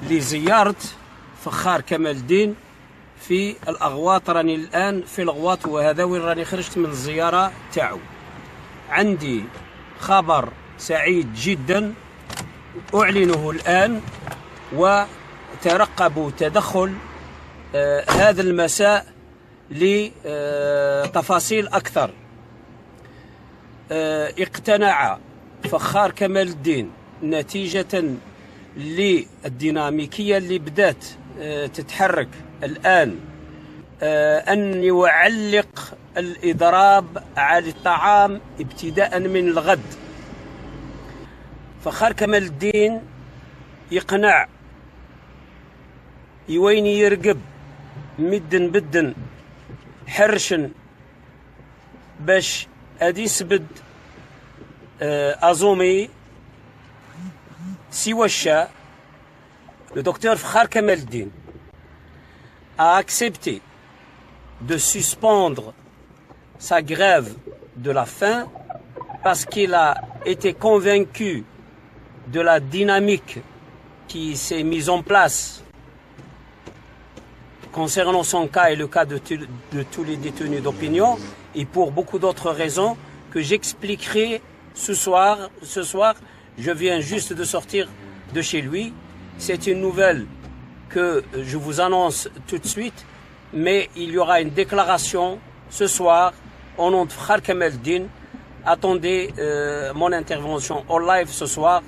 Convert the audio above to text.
لزيارة فخار كمال الدين في الأغواط. راني الآن في الأغواط، وهذا وين راني خرجت من الزيارة تاعو. عندي خبر سعيد جدا أعلنه الآن، وترقبوا تدخل هذا المساء لتفاصيل أكثر. اقتنع فخار كمال الدين نتيجة للديناميكية اللي بدأت تتحرك الآن أن يعلق الإضراب على الطعام ابتداء من الغد. فخار كمال الدين يقنع يويني يرقب مدن بدن حرشن باش ادي سبد ازومي سوى الشاء. Le docteur Fakhar Kamaldeen a accepté de suspendre sa grève de la faim parce qu'il a été convaincu de la dynamique qui s'est mise en place concernant son cas et le cas de tous les détenus d'opinion, et pour beaucoup d'autres raisons que j'expliquerai ce soir. Je viens juste de sortir de chez lui. C'est une nouvelle que je vous annonce tout de suite, mais il y aura une déclaration ce soir au nom de Fakhar Kamaldeen. Attendez mon intervention en live ce soir